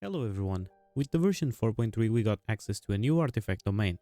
Hello everyone, with the version 4.3 we got access to a new artifact domain,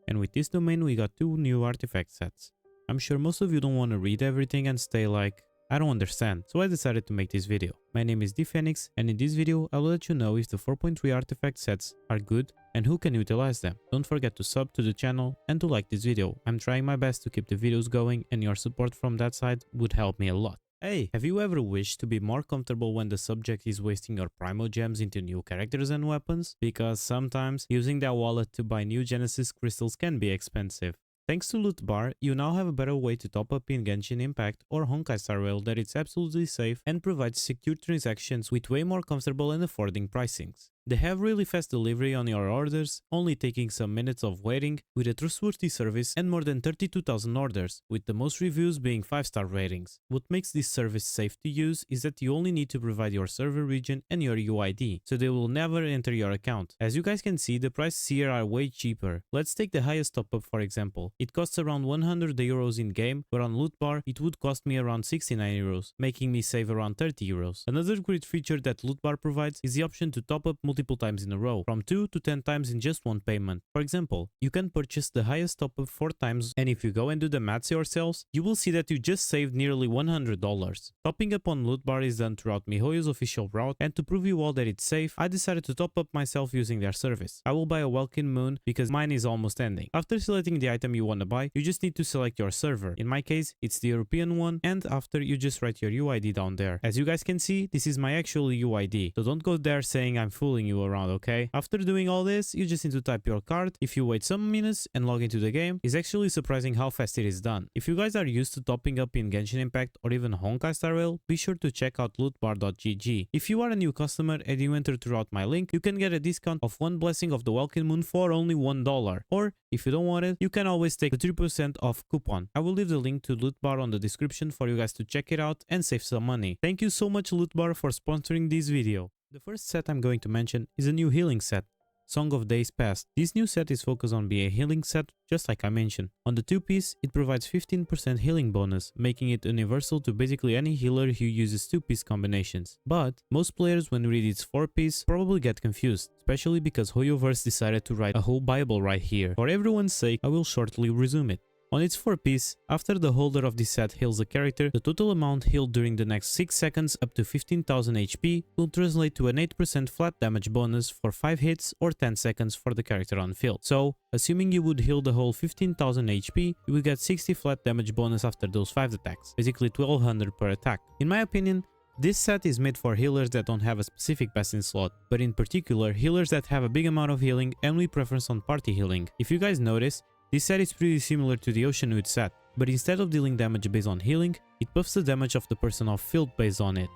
and with this domain we got two new artifact sets. I'm sure most of you don't want to read everything and stay like, I don't understand, so I decided to make this video. My name is dphoenix, and in this video I will let you know if the 4.3 artifact sets are good and who can utilize them. Don't forget to sub to the channel and to like this video. I'm trying my best to keep the videos going, and your support from that side would help me a lot. Hey, have you ever wished to be more comfortable when the subject is wasting your primogems into new characters and weapons? Because sometimes using that wallet to buy new Genesis crystals can be expensive. Thanks to Loot Bar, you now have a better way to top up in Genshin Impact or Honkai Star Rail that it's absolutely safe and provides secure transactions with way more comfortable and affording pricings. They have really fast delivery on your orders, only taking some minutes of waiting, with a trustworthy service and more than 32,000 orders, with the most reviews being 5-star ratings. What makes this service safe to use is that you only need to provide your server region and your UID, so they will never enter your account. As you guys can see, the prices here are way cheaper. Let's take the highest top up for example. It costs around 100 euros in game, but on Loot Bar it would cost me around 69 euros, making me save around 30 euros. Another great feature that Loot Bar provides is the option to top up multiple times in a row, from 2 to 10 times in just one payment. For example, you can purchase the highest top up 4 times, and if you go and do the maths yourselves, you will see that you just saved nearly $100. Topping up on Loot Bar is done throughout miHoYo's official route, and to prove you all that it's safe, I decided to top up myself using their service. I will buy a Welkin Moon because mine is almost ending. After selecting the item you want to buy, you just need to select your server. In my case, it's the European one, and after you just write your UID down there. As you guys can see, this is my actual UID, so don't go there saying I'm fooling you around, okay? After doing all this, you just need to type your card. If you wait some minutes and log into the game, it's actually surprising how fast it is done. If you guys are used to topping up in Genshin Impact or even Honkai Star Rail, be sure to check out lootbar.gg. If you are a new customer and you enter throughout my link, you can get a discount of one blessing of the Welkin Moon for only $1. Or if you don't want it, you can always take the 3% off coupon. I will leave the link to Loot Bar on the description for you guys to check it out and save some money. Thank you so much Loot Bar for sponsoring this video. The first set I'm going to mention is a new healing set, Song of Days Past. This new set is focused on being a healing set, just like I mentioned. On the 2-piece, it provides 15% healing bonus, making it universal to basically any healer who uses 2-piece combinations. But most players when read its 4-piece probably get confused, especially because HoYoverse decided to write a whole bible right here. For everyone's sake, I will shortly resume it. On its 4-piece, after the holder of this set heals a character, the total amount healed during the next 6 seconds up to 15,000 HP will translate to an 8% flat damage bonus for 5 hits or 10 seconds for the character on field. So, assuming you would heal the whole 15,000 HP, you would get 60 flat damage bonus after those 5 attacks, basically 1200 per attack. In my opinion, this set is made for healers that don't have a specific passing slot, but in particular healers that have a big amount of healing and with preference on party healing. If you guys notice, this set is pretty similar to the Oceanwood set, but instead of dealing damage based on healing, it buffs the damage of the person off field based on it.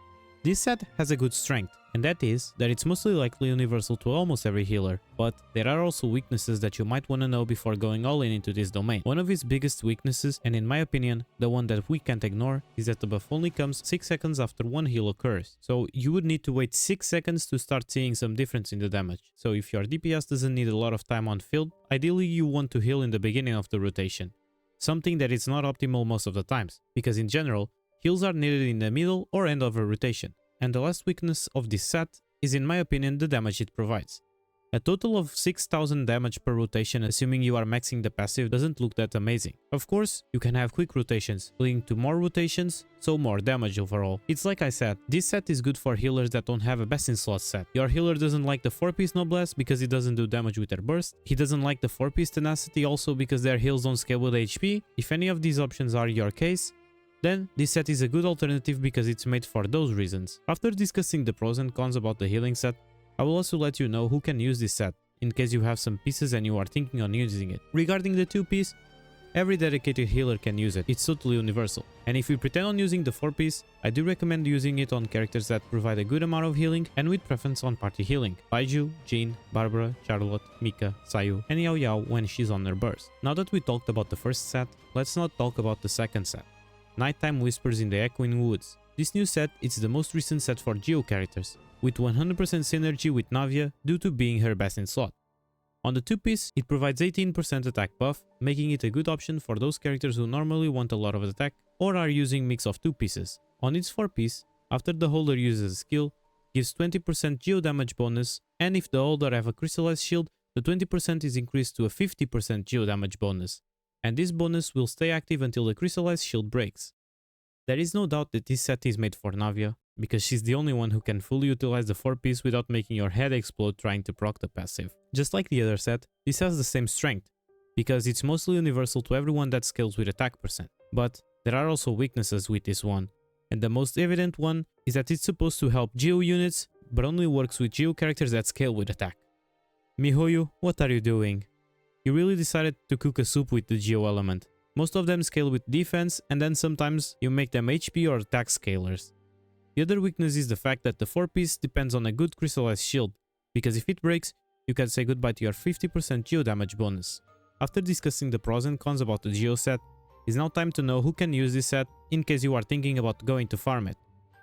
This set has a good strength, and that is that it's mostly likely universal to almost every healer, but there are also weaknesses that you might want to know before going all in into this domain. One of its biggest weaknesses, and in my opinion, the one that we can't ignore, is that the buff only comes 6 seconds after one heal occurs. So you would need to wait 6 seconds to start seeing some difference in the damage. So if your DPS doesn't need a lot of time on field, ideally you want to heal in the beginning of the rotation. Something that is not optimal most of the times, because in general, heals are needed in the middle or end of a rotation. And the last weakness of this set is, in my opinion, the damage it provides. A total of 6000 damage per rotation, assuming you are maxing the passive, doesn't look that amazing. Of course, you can have quick rotations, leading to more rotations, so more damage overall. It's like I said, this set is good for healers that don't have a best in slot set. Your healer doesn't like the 4-piece Noblesse because it doesn't do damage with their burst. He doesn't like the 4-piece Tenacity also because their heals don't scale with HP. If any of these options are your case, then this set is a good alternative because it's made for those reasons. After discussing the pros and cons about the healing set, I will also let you know who can use this set, in case you have some pieces and you are thinking on using it. Regarding the 2-piece, every dedicated healer can use it, it's totally universal. And if you pretend on using the 4-piece, I do recommend using it on characters that provide a good amount of healing and with preference on party healing. Baiju, Jean, Barbara, Charlotte, Mika, Sayu, and Yao Yao when she's on her burst. Now that we talked about the first set, let's not talk about the second set. Nighttime Whispers in the Echoing Woods. This new set is the most recent set for Geo characters, with 100% synergy with Navia due to being her best in slot. On the 2-piece, it provides 18% attack buff, making it a good option for those characters who normally want a lot of attack or are using mix of 2 pieces. On its 4-piece, after the holder uses a skill, gives 20% geo damage bonus, and if the older have a crystallized shield, the 20% is increased to a 50% geo damage bonus, and this bonus will stay active until the crystallized shield breaks. There is no doubt that this set is made for Navia, because she's the only one who can fully utilize the 4-piece without making your head explode trying to proc the passive. Just like the other set, this has the same strength, because it's mostly universal to everyone that scales with attack percent. But there are also weaknesses with this one, and the most evident one is that it's supposed to help Geo units, but only works with Geo characters that scale with attack. Mihoyo, what are you doing? You really decided to cook a soup with the Geo element. Most of them scale with defense, and then sometimes you make them HP or attack scalers. The other weakness is the fact that the 4-piece depends on a good crystallized shield, because if it breaks, you can say goodbye to your 50% Geo damage bonus. After discussing the pros and cons about the Geo set, it's now time to know who can use this set in case you are thinking about going to farm it.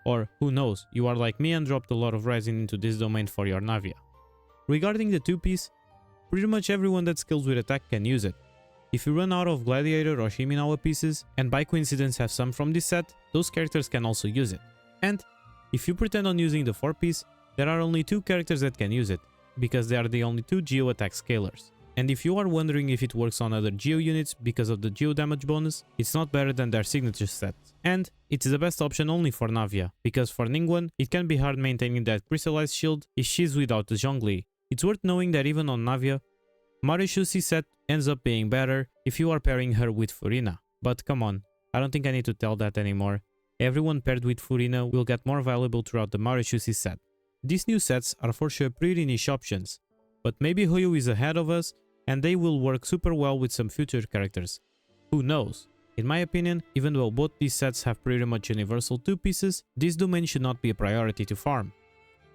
Or, who knows, you are like me and dropped a lot of resin into this domain for your Navia. Regarding the 2-piece, pretty much everyone that scales with attack can use it. If you run out of Gladiator or Shiminawa pieces, and by coincidence have some from this set, those characters can also use it. And if you pretend on using the 4-piece, there are only 2 characters that can use it, because they are the only 2 Geo attack scalers. And if you are wondering if it works on other Geo units because of the Geo damage bonus, it's not better than their signature set. And it's the best option only for Navia, because for Ningguang, it can be hard maintaining that crystallized shield if she's without the Zhongli. It's worth knowing that even on Navia, Marishusi set ends up being better if you are pairing her with Furina. But come on, I don't think I need to tell that anymore. Everyone paired with Furina will get more valuable throughout the Marishusi set. These new sets are for sure pretty niche options, but maybe Hoyo is ahead of us and they will work super well with some future characters. Who knows? In my opinion, even though both these sets have pretty much universal 2 pieces, this domain should not be a priority to farm.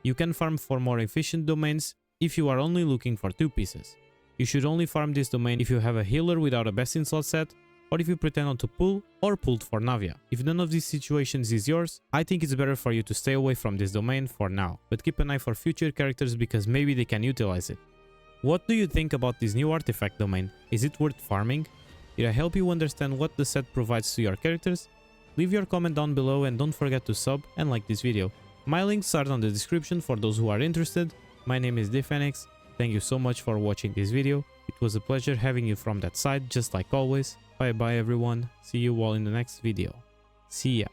You can farm for more efficient domains if you are only looking for 2 pieces. You should only farm this domain if you have a healer without a best in slot set, or if you pretend not to pull or pulled for Navia. If none of these situations is yours, I think it's better for you to stay away from this domain for now, but keep an eye for future characters because maybe they can utilize it. What do you think about this new artifact domain? Is it worth farming? Did I help you understand what the set provides to your characters? Leave your comment down below and don't forget to sub and like this video. My links are down in the description for those who are interested. My name is Dphoenix. Thank you so much for watching this video. It was a pleasure having you from that side, just like always. Bye bye everyone. See you all in the next video. See ya.